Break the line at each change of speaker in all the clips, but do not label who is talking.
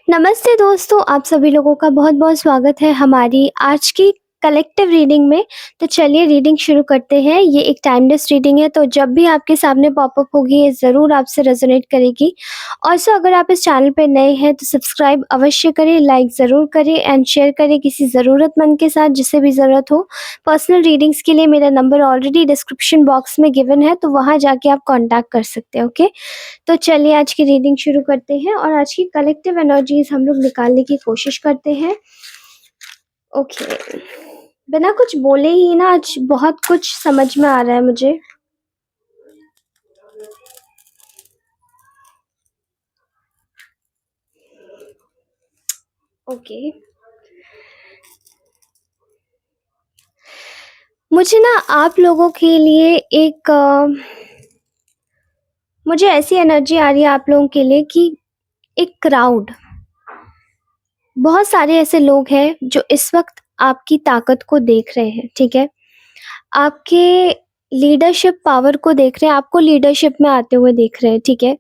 नमस्ते दोस्तों, आप सभी लोगों का बहुत-बहुत स्वागत है हमारी आज की कलेक्टिव रीडिंग में। तो चलिए रीडिंग शुरू करते हैं। ये एक टाइमलेस रीडिंग है, तो जब भी आपके सामने पॉपअप होगी ये ज़रूर आपसे रेज़ोनेट करेगी। ऑल्सो अगर आप इस चैनल पे नए हैं तो सब्सक्राइब अवश्य करें, लाइक ज़रूर करें एंड शेयर करें किसी ज़रूरतमंद के साथ जिसे भी ज़रूरत हो। पर्सनल रीडिंग्स के लिए मेरा नंबर ऑलरेडी डिस्क्रिप्शन बॉक्स में गिवन है, तो वहाँ जाके आप कॉन्टैक्ट कर सकते हैं, ओके? तो चलिए आज की रीडिंग शुरू करते हैं और आज की कलेक्टिव एनर्जीज हम लोग निकालने की कोशिश करते हैं। ओके, बिना कुछ बोले ही ना आज बहुत कुछ समझ में आ रहा है मुझे। ओके, मुझे ना आप लोगों के लिए एक मुझे ऐसी एनर्जी आ रही है आप लोगों के लिए कि एक क्राउड, बहुत सारे ऐसे लोग हैं जो इस वक्त आपकी ताकत को देख रहे हैं, ठीक है? आपके लीडरशिप पावर को देख रहे हैं, आपको लीडरशिप में आते हुए देख रहे हैं, ठीक है?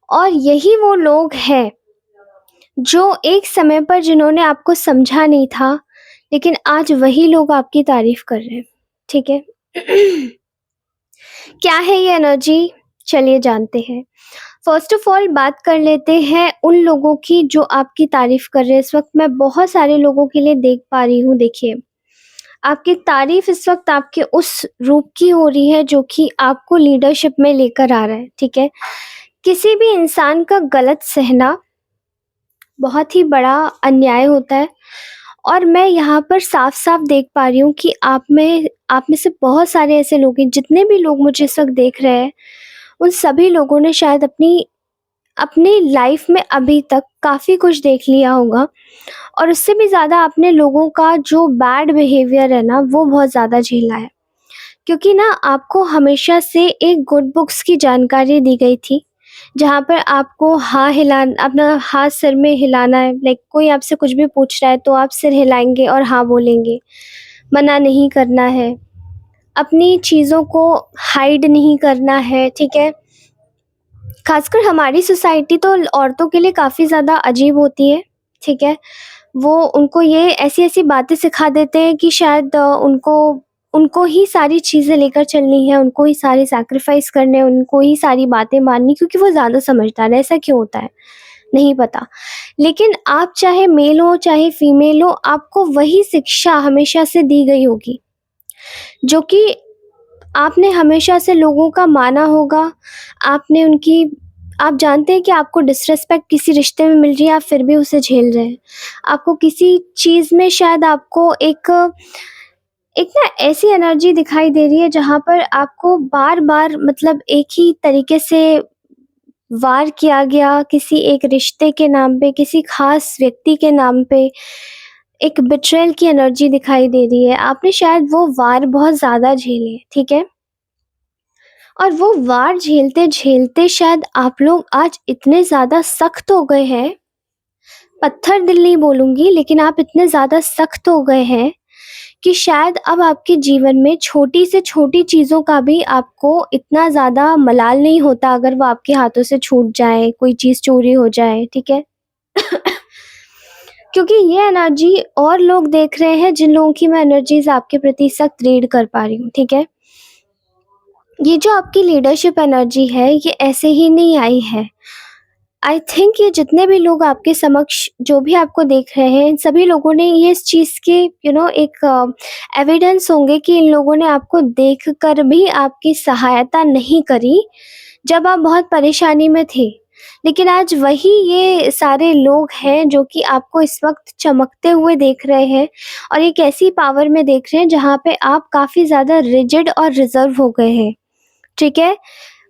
और यही वो लोग हैं जो एक समय पर जिन्होंने आपको समझा नहीं था, लेकिन आज वही लोग आपकी तारीफ कर रहे हैं, ठीक है? क्या है ये एनर्जी? चलिए जानते हैं। फर्स्ट ऑफ ऑल बात कर लेते हैं उन लोगों की जो आपकी तारीफ कर रहे हैं। इस वक्त मैं बहुत सारे लोगों के लिए देख पा रही हूँ। देखिए, आपकी तारीफ इस वक्त आपके उस रूप की हो रही है जो कि आपको लीडरशिप में लेकर आ रहा है, ठीक है? किसी भी इंसान का गलत सहना बहुत ही बड़ा अन्याय होता है और मैं यहाँ पर साफ-साफ देख पा रही हूँ कि आप में से बहुत सारे ऐसे लोग हैं, जितने भी लोग मुझे इस वक़्त देख रहे हैं, उन सभी लोगों ने शायद अपनी अपनी लाइफ में अभी तक काफ़ी कुछ देख लिया होगा और उससे भी ज़्यादा आपने लोगों का जो बैड बिहेवियर है ना, वो बहुत ज़्यादा झेला है। क्योंकि ना आपको हमेशा से एक गुड बुक्स की जानकारी दी गई थी, जहाँ पर आपको अपना हाथ सिर में हिलाना है। लाइक कोई आपसे कुछ भी पूछ रहा है तो आप सिर हिलाएँगे और हाँ बोलेंगे, मना नहीं करना है, अपनी चीज़ों को हाइड नहीं करना है, ठीक है? ख़ासकर हमारी सोसाइटी तो औरतों के लिए काफ़ी ज़्यादा अजीब होती है, ठीक है? वो उनको ये ऐसी-ऐसी बातें सिखा देते हैं कि शायद उनको उनको ही सारी चीज़ें लेकर चलनी है, उनको ही सारे सैक्रिफ़ाइस करने हैं, उनको ही सारी बातें माननी क्योंकि वो ज़्यादा समझदार है। ऐसा क्यों होता है? नहीं पता। लेकिन आप चाहे मेल हो, चाहे फीमेल हो, आपको वही शिक्षा हमेशा से दी गई होगी, जो कि आपने हमेशा से लोगों का माना होगा, आपने उनकी आप जानते हैं कि आपको डिसरिस्पेक्ट किसी रिश्ते में मिल रही है, आप फिर भी उसे झेल रहे हैं। आपको किसी चीज़ में शायद आपको एक एक ना ऐसी एनर्जी दिखाई दे रही है जहाँ पर आपको बार-बार मतलब एक ही तरीके से वार किया गया किसी एक रिश्ते के नाम पे, किसी ख़ास व्यक्ति के नाम पे, एक बिट्रेयल की एनर्जी दिखाई दे रही है। आपने शायद वो वार बहुत ज़्यादा झेले, ठीक है? और वो वार झेलते-झेलते शायद आप लोग आज इतने ज़्यादा सख्त हो गए हैं, पत्थर दिल नहीं बोलूँगी लेकिन आप इतने ज़्यादा सख्त हो गए हैं कि शायद अब आपके जीवन में छोटी से छोटी चीज़ों का भी आपको इतना ज़्यादा मलाल नहीं होता अगर वो आपके हाथों से छूट जाए, कोई चीज़ चोरी हो जाए, ठीक है? क्योंकि ये एनर्जी और लोग देख रहे हैं जिन लोगों की मैं एनर्जीज़ आपके प्रति सख्त रीड कर पा रही हूँ, ठीक है? ये जो आपकी लीडरशिप एनर्जी है, ये ऐसे ही नहीं आई है। आई थिंक ये जितने भी लोग आपके समक्ष जो भी आपको देख रहे हैं, इन सभी लोगों ने ये इस चीज़ के एक एविडेंस होंगे कि इन लोगों ने आपको देखकर भी आपकी सहायता नहीं करी, जब आप बहुत परेशानी में थे। लेकिन आज वही ये सारे लोग हैं जो कि आपको इस वक़्त चमकते हुए देख रहे हैं और एक ऐसी पावर में देख रहे हैं जहाँ पे आप काफ़ी ज़्यादा रिजिड और रिज़र्व हो गए हैं, ठीक है?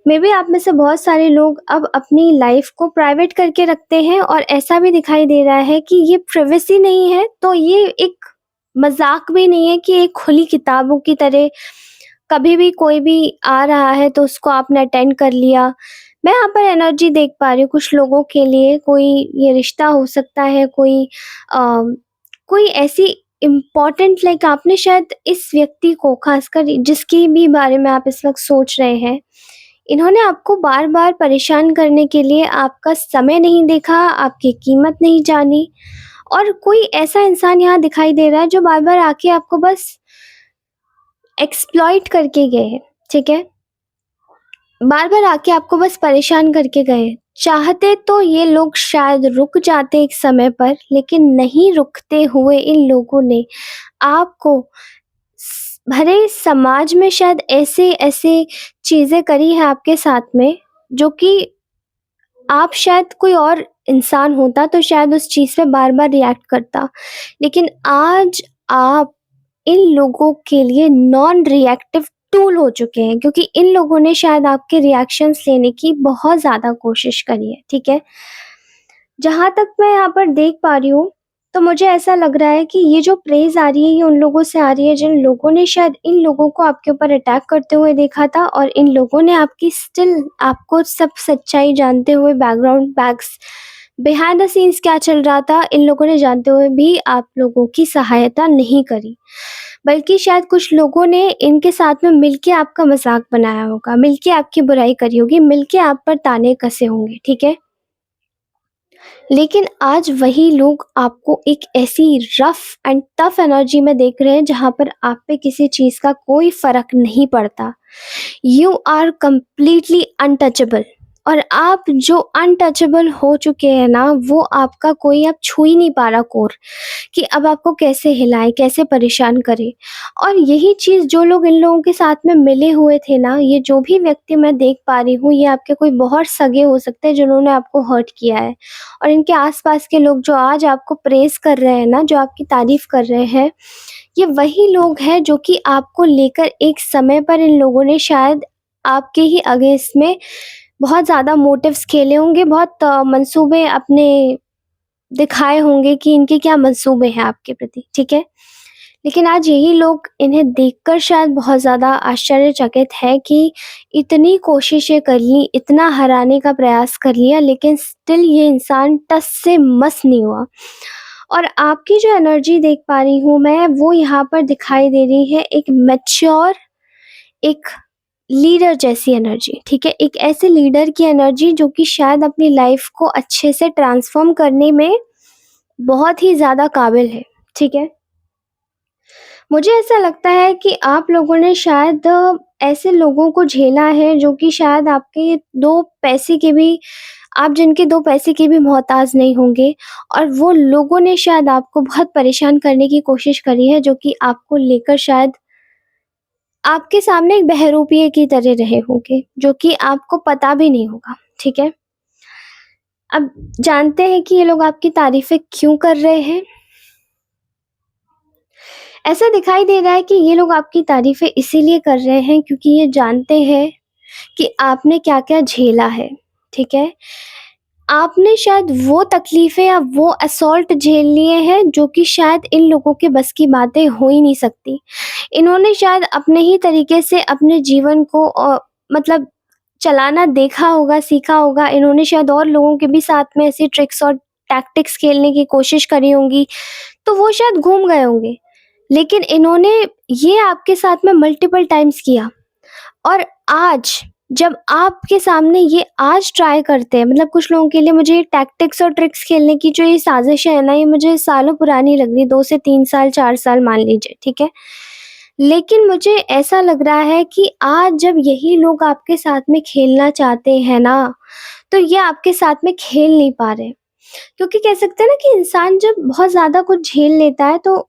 मेबी आप में से बहुत सारे लोग अब अपनी लाइफ को प्राइवेट करके रखते हैं और ऐसा भी दिखाई दे रहा है कि ये प्राइवेसी नहीं है, तो ये एक मज़ाक भी नहीं है कि एक खुली किताबों की तरह कभी भी कोई भी आ रहा है तो उसको आपने अटेंड कर लिया। मैं यहाँ पर एनर्जी देख पा रही हूँ कुछ लोगों के लिए, कोई ये रिश्ता हो सकता है, अ, कोई ऐसी इम्पोर्टेंट लाइक आपने शायद इस व्यक्ति को ख़ासकर जिसके भी बारे में आप इस वक़्त सोच रहे हैं, इन्होंने आपको बार-बार परेशान करने के लिए आपका समय नहीं देखा, आपकी कीमत नहीं जानी और कोई ऐसा इंसान यहाँ दिखाई दे रहा है जो बार-बार आके आपको बस एक्सप्लॉइट करके गए हैं, ठीक है? बार-बार आके आपको बस परेशान करके गए। चाहते तो ये लोग शायद रुक जाते एक समय पर, लेकिन नहीं रुकते हुए इन लोगों ने आपको भरे समाज में शायद ऐसे-ऐसे चीज़ें करी हैं आपके साथ में, जो कि आप शायद कोई और इंसान होता तो शायद उस चीज़ पे बार-बार रिएक्ट करता। लेकिन आज आप इन लोगों के लिए नॉन रिएक्टिव टूल हो चुके हैं क्योंकि इन लोगों ने शायद आपके रिएक्शंस लेने की बहुत ज़्यादा कोशिश करी है, ठीक है? जहाँ तक मैं यहाँ पर देख पा रही हूँ, तो मुझे ऐसा लग रहा है कि ये जो प्रेज़ आ रही है, ये उन लोगों से आ रही है जिन लोगों ने शायद इन लोगों को आपके ऊपर अटैक करते हुए देखा था और इन लोगों ने आपको सब सच्चाई जानते हुए बिहाइंड द सीन्स क्या चल रहा था, इन लोगों ने जानते हुए भी आप लोगों की सहायता नहीं करी। बल्कि शायद कुछ लोगों ने इनके साथ में मिलके आपका मज़ाक बनाया होगा, मिलके आपकी बुराई करी होगी, मिलके आप पर ताने कसे होंगे, ठीक है? लेकिन आज वही लोग आपको एक ऐसी रफ एंड टफ एनर्जी में देख रहे हैं जहाँ पर आप पे किसी चीज़ का कोई फ़र्क नहीं पड़ता। यू आर कंप्लीटली अनटचेबल और आप जो अनटचेबल हो चुके हैं ना, वो आपका कोई अब छू ही नहीं पा रहा कोर कि अब आपको कैसे हिलाए, कैसे परेशान करे। और यही चीज़ जो लोग इन लोगों के साथ में मिले हुए थे ना, ये जो भी व्यक्ति मैं देख पा रही हूँ, ये आपके कोई बहुत सगे हो सकते हैं जिन्होंने आपको हर्ट किया है। और इनके आस-पास के लोग जो आज आपको प्रेज़ कर रहे हैं ना, जो आपकी तारीफ़ कर रहे हैं, ये वही लोग हैं जो कि आपको लेकर एक समय पर इन लोगों ने शायद आपके ही अगेंस्ट में बहुत ज़्यादा मोटिव्स खेले होंगे, बहुत मंसूबे अपने दिखाए होंगे कि इनके क्या मंसूबे हैं आपके प्रति, ठीक है? लेकिन आज यही लोग इन्हें देखकर शायद बहुत ज़्यादा आश्चर्यचकित है कि इतनी कोशिशें कर लीं, इतना हराने का प्रयास कर लिया, लेकिन स्टिल ये इंसान टस से मस नहीं हुआ। और आपकी जो एनर्जी देख पा रही हूँ मैं, वो यहाँ पर दिखाई दे रही है एक मैच्योर, एक लीडर जैसी एनर्जी, ठीक है? एक ऐसे लीडर की एनर्जी जो कि शायद अपनी लाइफ़ को अच्छे से ट्रांसफ़ॉर्म करने में बहुत ही ज़्यादा काबिल है, ठीक है? मुझे ऐसा लगता है कि आप लोगों ने शायद ऐसे लोगों को झेला है जो कि शायद आपके 2 पैसे के भी आप जिनके 2 पैसे के भी मोहताज नहीं होंगे और वो लोगों ने शायद आपको बहुत परेशान करने की कोशिश करी है, जो कि आपको लेकर शायद आपके सामने एक बहरूपिये की तरह रहे होंगे, जो कि आपको पता भी नहीं होगा, ठीक है? अब जानते हैं कि ये लोग आपकी तारीफ़ें क्यों कर रहे हैं? ऐसा दिखाई दे रहा है कि ये लोग आपकी तारीफ़ें इसीलिए कर रहे हैं क्योंकि ये जानते हैं कि आपने क्या-क्या झेला है, ठीक है? आपने शायद वो तकलीफ़ें या वो असॉल्ट झेल लिए हैं जो कि शायद इन लोगों के बस की बातें हो ही नहीं सकती। इन्होंने शायद अपने ही तरीके से अपने जीवन को मतलब चलाना देखा होगा, सीखा होगा। इन्होंने शायद और लोगों के भी साथ में ऐसी ट्रिक्स और टैक्टिक्स खेलने की कोशिश करी होंगी, तो वो शायद घूम गए होंगे। लेकिन इन्होंने ये आपके साथ में मल्टीपल टाइम्स किया और आज जब आपके सामने ये आज ट्राई करते हैं, मतलब कुछ लोगों के लिए मुझे ये टैक्टिक्स और ट्रिक्स खेलने की जो ये साजिशें है ना, ये मुझे सालों पुरानी लग रही है, 2 से 3 साल, 4 साल मान लीजिए, ठीक है? लेकिन मुझे ऐसा लग रहा है कि आज जब यही लोग आपके साथ में खेलना चाहते हैं ना, तो ये आपके साथ में खेल नहीं पा रहे। क्योंकि कह सकते हैं ना कि इंसान जब बहुत ज़्यादा कुछ झेल लेता है, तो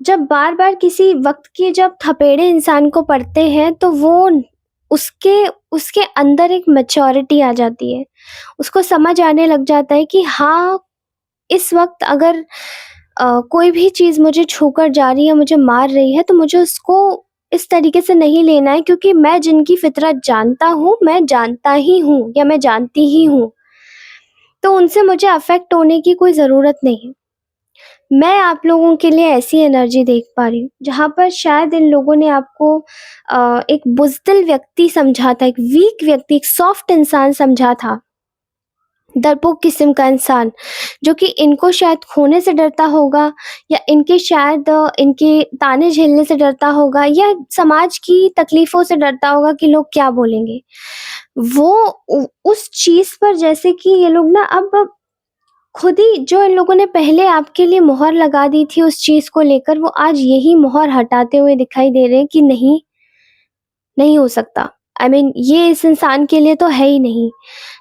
जब बार-बार किसी वक़्त के जब थपेड़े इंसान को पड़ते हैं, तो वो उसके उसके अंदर एक मैच्योरिटी आ जाती है। उसको समझ आने लग जाता है कि हाँ, इस वक़्त अगर कोई भी चीज़ मुझे छूकर जा रही है, मुझे मार रही है, तो मुझे उसको इस तरीके से नहीं लेना है क्योंकि मैं जिनकी फ़ितरत जानता हूँ, मैं जानता ही हूँ या मैं जानती ही हूँ, तो उनसे मुझे अफ़ेक्ट होने की कोई ज़रूरत नहीं है। मैं आप लोगों के लिए ऐसी एनर्जी देख पा रही हूँ, जहाँ पर शायद इन लोगों ने आपको एक बुज़दिल व्यक्ति समझा था, एक वीक व्यक्ति, एक सॉफ्ट इंसान समझा था। डरपोक किस्म का इंसान, जो कि इनको शायद खोने से डरता होगा, या इनके शायद इनके ताने झेलने से डरता होगा, या समाज की तकलीफ़ों से डरता होगा कि लोग क्या बोलेंगे। वो उस चीज़ पर, जैसे कि ये लोग ना अब खुद ही, जो इन लोगों ने पहले आपके लिए मोहर लगा दी थी उस चीज़ को लेकर, वो आज यही मोहर हटाते हुए दिखाई दे रहे हैं कि नहीं, नहीं हो सकता। आई मीन ये इस इंसान के लिए तो है ही नहीं।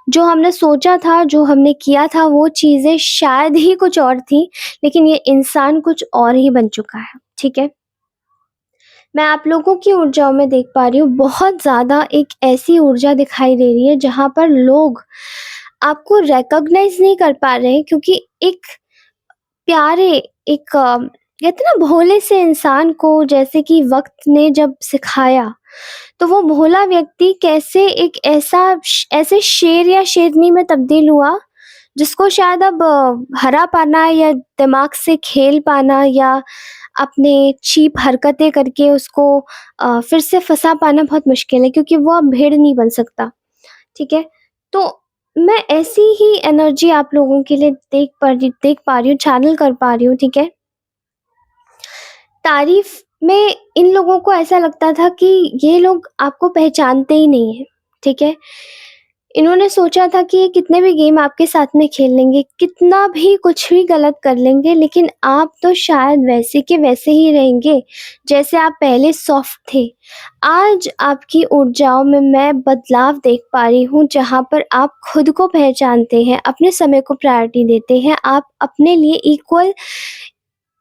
जो हमने सोचा था, जो हमने किया था, वो चीज़ें शायद ही कुछ और थी, लेकिन ये इंसान कुछ और ही बन चुका है, ठीक है? मैं आप लोगों की ऊर्जाओं में देख पा रही हूँ, बहुत ज़्यादा एक ऐसी ऊर्जा दिखाई दे रही है जहाँ पर लोग आपको रिकॉग्नाइज़ नहीं कर पा रहे हैं, क्योंकि एक प्यारे, एक कहते हैं ना भोले से इंसान को, जैसे कि वक़्त ने जब सिखाया, तो वो भोला व्यक्ति कैसे एक ऐसे शेर या शेरनी में तब्दील हुआ, जिसको शायद अब हरा पाना या दिमाग से खेल पाना, या अपने चीप हरकतें करके उसको फिर से फँसा पाना बहुत मुश्किल है, क्योंकि वो अब भेड़ नहीं बन सकता, ठीक है? तो मैं ऐसी ही एनर्जी आप लोगों के लिए देख पा रही हूँ, चैनल कर पा रही हूँ, ठीक है? तारीफ़ में इन लोगों को ऐसा लगता था कि ये लोग आपको पहचानते ही नहीं हैं, ठीक है? इन्होंने सोचा था कि ये कितने भी गेम आपके साथ में खेल लेंगे, कितना भी कुछ भी गलत कर लेंगे, लेकिन आप तो शायद वैसे के वैसे ही रहेंगे, जैसे आप पहले सॉफ्ट थे। आज आपकी ऊर्जाओं में मैं बदलाव देख पा रही हूँ, जहाँ पर आप खुद को पहचानते हैं, अपने समय को प्रायोरिटी देते हैं, आप अपने लिए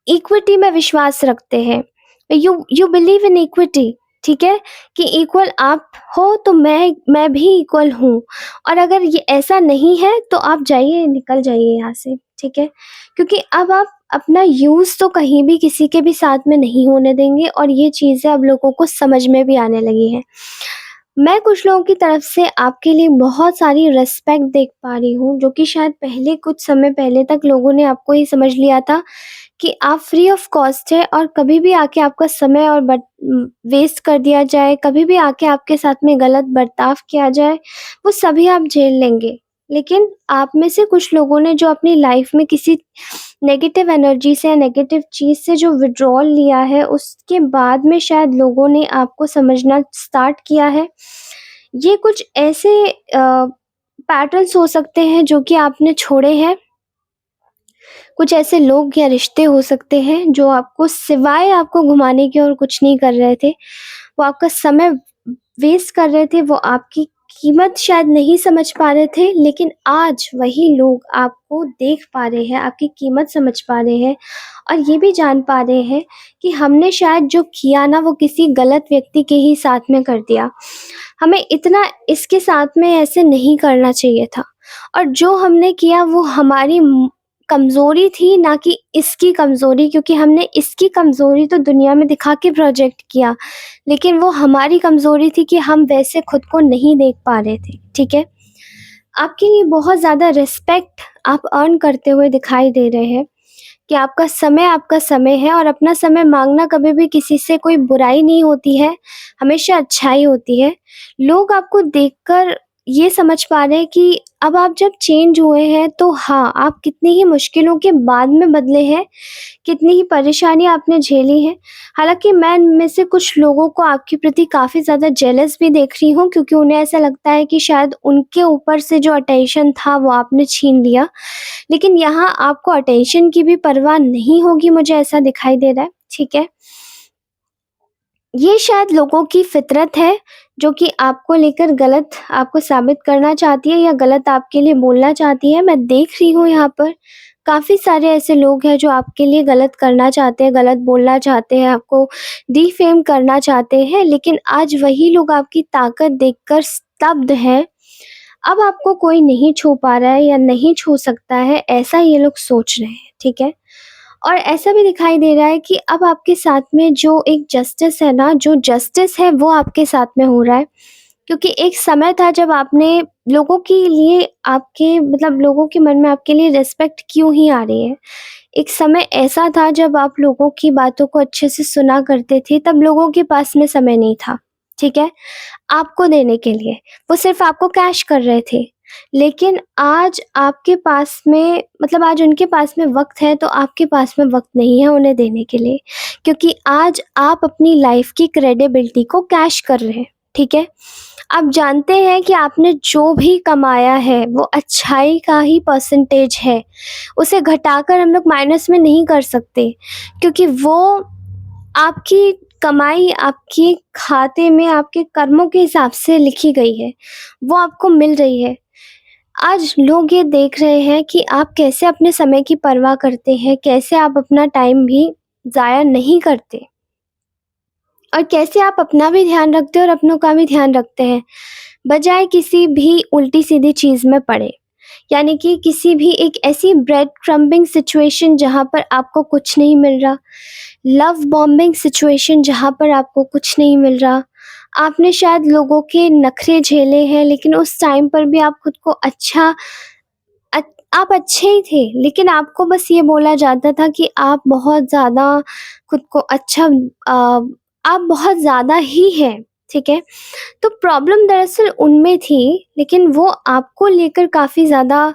इक्विटी में विश्वास रखते हैं। यू बिलीव इन इक्विटी, ठीक है? कि इक्वल आप हो तो मैं भी इक्वल हूँ, और अगर ये ऐसा नहीं है तो आप जाइए, निकल जाइए यहाँ से, ठीक है? क्योंकि अब आप अपना यूज़ तो कहीं भी किसी के भी साथ में नहीं होने देंगे, और ये चीज़ें अब लोगों को समझ में भी आने लगी हैं। मैं कुछ लोगों की तरफ से आपके लिए बहुत सारी रिस्पेक्ट देख पा रही हूँ, जो कि शायद पहले, कुछ समय पहले तक लोगों ने आपको ये समझ लिया था कि आप फ्री ऑफ कॉस्ट है, और कभी भी आके आपका समय और वेस्ट कर दिया जाए, कभी भी आके आपके साथ में गलत बर्ताव किया जाए, वो सभी आप झेल लेंगे। लेकिन आप में से कुछ लोगों ने, जो अपनी लाइफ में किसी नेगेटिव एनर्जी से या नेगेटिव चीज़ से जो विथड्रॉल लिया है, उसके बाद में शायद लोगों ने आपको समझना स्टार्ट किया है। ये कुछ ऐसे पैटर्न्स हो सकते हैं जो कि आपने छोड़े हैं, कुछ ऐसे लोग या रिश्ते हो सकते हैं जो आपको, सिवाय आपको घुमाने के और कुछ नहीं कर रहे थे। वो आपका समय वेस्ट कर रहे थे, वो आपकी कीमत शायद नहीं समझ पा रहे थे, लेकिन आज वही लोग आपको देख पा रहे हैं, आपकी कीमत समझ पा रहे हैं, और ये भी जान पा रहे हैं कि हमने शायद जो किया ना, वो किसी गलत व्यक्ति के ही साथ में कर दिया। हमें इतना इसके साथ में ऐसे नहीं करना चाहिए था, और जो हमने किया वो हमारी कमज़ोरी थी, ना कि इसकी कमज़ोरी, क्योंकि हमने इसकी कमज़ोरी तो दुनिया में दिखा के प्रोजेक्ट किया, लेकिन वो हमारी कमज़ोरी थी कि हम वैसे खुद को नहीं देख पा रहे थे, ठीक है? आपके लिए बहुत ज़्यादा रिस्पेक्ट आप अर्न करते हुए दिखाई दे रहे हैं, कि आपका समय है, और अपना समय माँगना कभी भी किसी से कोई बुराई नहीं होती है, हमेशा अच्छाई होती है। लोग आपको देखकर ये समझ पा रहे हैं कि अब आप जब चेंज हुए हैं, तो हाँ, आप कितनी ही मुश्किलों के बाद में बदले हैं, कितनी ही परेशानियाँ आपने झेली हैं। हालाँकि मैं इनमें से कुछ लोगों को आपके प्रति काफ़ी ज़्यादा जेलस भी देख रही हूँ, क्योंकि उन्हें ऐसा लगता है कि शायद उनके ऊपर से जो अटेंशन था, वो आपने छीन लिया। लेकिन यहाँ आपको अटेंशन की भी परवाह नहीं होगी, मुझे ऐसा दिखाई दे रहा है, ठीक है? ये शायद लोगों की फ़ितरत है, जो कि आपको लेकर गलत आपको साबित करना चाहती है, या गलत आपके लिए बोलना चाहती है। मैं देख रही हूँ यहाँ पर काफ़ी सारे ऐसे लोग हैं जो आपके लिए गलत करना चाहते हैं, गलत बोलना चाहते हैं, आपको डिफ़ेम करना चाहते हैं, लेकिन आज वही लोग आपकी ताकत देखकर स्तब्ध हैं। अब आपको कोई नहीं छू पा रहा है या नहीं छू सकता है, ऐसा ये लोग सोच रहे हैं, ठीक है? और ऐसा भी दिखाई दे रहा है कि अब आपके साथ में जो एक जस्टिस है ना, जो जस्टिस है वो आपके साथ में हो रहा है। क्योंकि एक समय था जब आपने लोगों के लिए, आपके मतलब लोगों के मन में आपके लिए रिस्पेक्ट क्यों ही आ रही है। एक समय ऐसा था जब आप लोगों की बातों को अच्छे से सुना करते थे, तब लोगों के पास में समय नहीं था, ठीक है? आपको देने के लिए। वो सिर्फ़ आपको कैश कर रहे थे। लेकिन आज आपके पास में मतलब आज उनके पास में वक़्त है, तो आपके पास में वक़्त नहीं है उन्हें देने के लिए, क्योंकि आज आप अपनी लाइफ़ की क्रेडिबिलिटी को कैश कर रहे हैं, ठीक है? आप जानते हैं कि आपने जो भी कमाया है, वो अच्छाई का ही परसेंटेज है, उसे घटाकर हम लोग माइनस में नहीं कर सकते, क्योंकि वो आपकी कमाई आपके खाते में आपके कर्मों के हिसाब से लिखी गई है, वो आपको मिल रही है। आज लोग ये देख रहे हैं कि आप कैसे अपने समय की परवाह करते हैं, कैसे आप अपना टाइम भी ज़ाया नहीं करते और कैसे आप अपना भी ध्यान रखते हैं और अपनों का भी ध्यान रखते हैं, बजाय किसी भी उल्टी-सीधी चीज़ में पड़े। यानी कि किसी भी एक ऐसी ब्रेड क्रम्बिंग सिचुएशन जहाँ पर आपको कुछ नहीं मिल रहा, लव बॉम्बिंग सिचुएशन जहाँ पर आपको कुछ नहीं मिल रहा। आपने शायद लोगों के नखरे झेले हैं, लेकिन उस टाइम पर भी आप खुद को आप अच्छे ही थे, लेकिन आपको बस ये बोला जाता था कि आप बहुत ज़्यादा खुद को आप बहुत ज़्यादा ही हैं, ठीक है? तो प्रॉब्लम दरअसल उनमें थी, लेकिन वो आपको लेकर काफ़ी ज़्यादा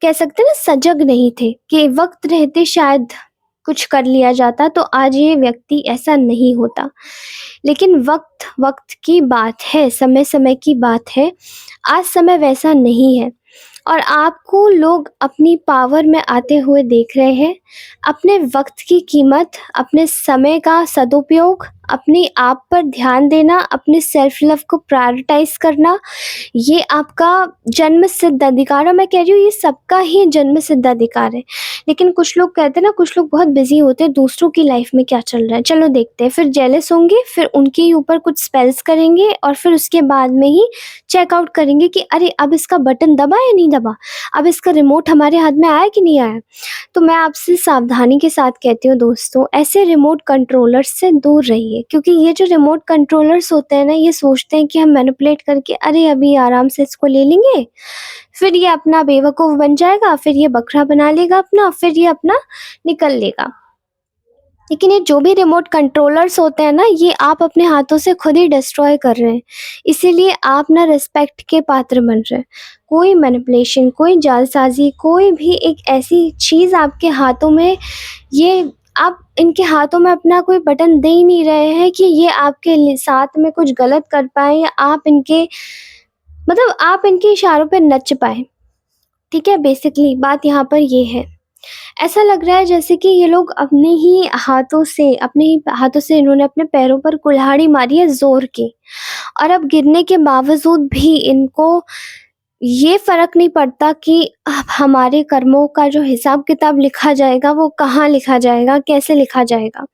कह सकते हैं ना सजग नहीं थे कि वक़्त रहते शायद कुछ कर लिया जाता, तो आज ये व्यक्ति ऐसा नहीं होता। लेकिन वक़्त की बात है, समय-समय की बात है, आज समय वैसा नहीं है और आपको लोग अपनी पावर में आते हुए देख रहे हैं। अपने वक़्त की कीमत, अपने समय का सदुपयोग, अपने आप पर ध्यान देना, अपने सेल्फ लव को प्रायोरिटाइज़ करना, ये आपका जन्मसिद्ध अधिकार है। मैं कह रही हूँ ये सबका ही जन्मसिद्ध अधिकार है। लेकिन कुछ लोग कहते हैं ना, कुछ लोग बहुत बिज़ी होते हैं दूसरों की लाइफ़ में क्या चल रहा है, चलो देखते हैं। फिर जेलस होंगे, फिर उनके ही ऊपर कुछ स्पेल्स करेंगे और फिर उसके बाद में ही चेकआउट करेंगे कि अरे अब इसका बटन दबा या नहीं दबा? अब इसका रिमोट हमारे हाथ में आया कि नहीं आया? तो मैं आपसे सावधानी के साथ कहती हूँ दोस्तों, ऐसे रिमोट कंट्रोलर्स से दूर रहिए, क्योंकि ये जो रिमोट कंट्रोलर्स होते हैं ना, ये सोचते हैं कि हम मैनिपुलेट करके अरे अभी आराम से इसको ले लेंगे, फिर ये अपना बेवकूफ़ बन जाएगा, फिर ये बकरा बना लेगा अपना, फिर ये अपना निकल लेगा। लेकिन ये जो भी रिमोट कंट्रोलर्स होते हैं ना, ये आप अपने हाथों से खुद ही डिस्ट्रॉय कर रहे हैं। इसीलिए आप ना रिस्पेक्ट के पात्र बन रहे हैं। कोई मैनिपुलेशन, कोई जालसाज़ी, कोई भी एक ऐसी चीज़ आपके हाथों में, ये आप इनके हाथों में अपना कोई बटन दे ही नहीं रहे हैं कि ये आपके साथ में कुछ गलत कर पाएँ या आप इनके मतलब आप इनके इशारों पे नच पाएँ। ठीक है? बेसिकली बात यहाँ पर ये है। ऐसा लग रहा है जैसे कि ये लोग अपने ही हाथों से इन्होंने अपने पैरों पर कुल्हाड़ी मारी है ज़ोर की, और अब गिरने के बावजूद भी इनको ये फ़र्क नहीं पड़ता कि अब हमारे कर्मों का जो हिसाब-किताब लिखा जाएगा, वो कहाँ लिखा जाएगा, कैसे लिखा जाएगा।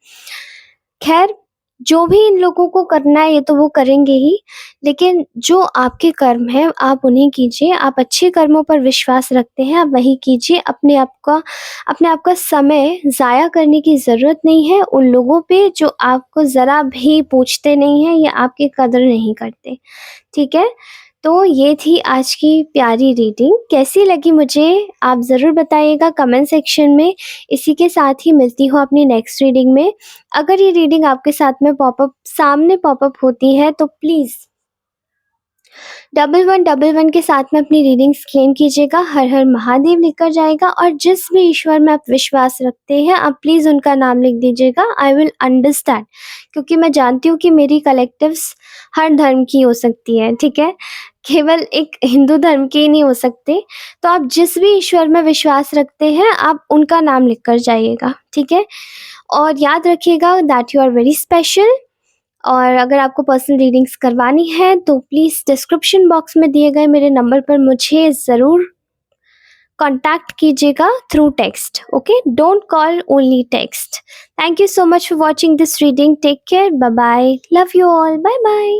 ख़ैर, जो भी इन लोगों को करना है ये तो वो करेंगे ही, लेकिन जो आपके कर्म हैं आप उन्हें कीजिए। आप अच्छे कर्मों पर विश्वास रखते हैं, आप वही कीजिए। अपने आप का समय ज़ाया करने की ज़रूरत नहीं है उन लोगों पे जो आपको ज़रा भी पूछते नहीं हैं या आपकी कदर नहीं करते, ठीक है? तो ये थी आज की प्यारी रीडिंग। कैसी लगी मुझे आप ज़रूर बताइएगा कमेंट सेक्शन में। इसी के साथ ही मिलती हूँ अपनी नेक्स्ट रीडिंग में। अगर ये रीडिंग आपके साथ में सामने पॉपअप होती है तो प्लीज़ 1111 के साथ में अपनी रीडिंग्स क्लेम कीजिएगा। हर हर महादेव लिखकर जाएगा और जिस भी ईश्वर में आप विश्वास रखते हैं आप प्लीज़ उनका नाम लिख दीजिएगा। आई विल अंडरस्टैंड, क्योंकि मैं जानती हूँ कि मेरी कलेक्टिव्स हर धर्म की हो सकती है, ठीक है? केवल एक हिंदू धर्म की ही नहीं हो सकते। तो आप जिस भी ईश्वर में विश्वास रखते हैं आप उनका नाम लिख कर जाइएगा, ठीक है? और याद रखिएगा that you are very special. और अगर आपको पर्सनल रीडिंग्स करवानी है तो प्लीज़ डिस्क्रिप्शन बॉक्स में दिए गए मेरे नंबर पर मुझे ज़रूर कॉन्टैक्ट कीजिएगा through text, okay? Don't call, only text. Thank you so much for watching this reading. Take care, bye bye, love you all, bye bye.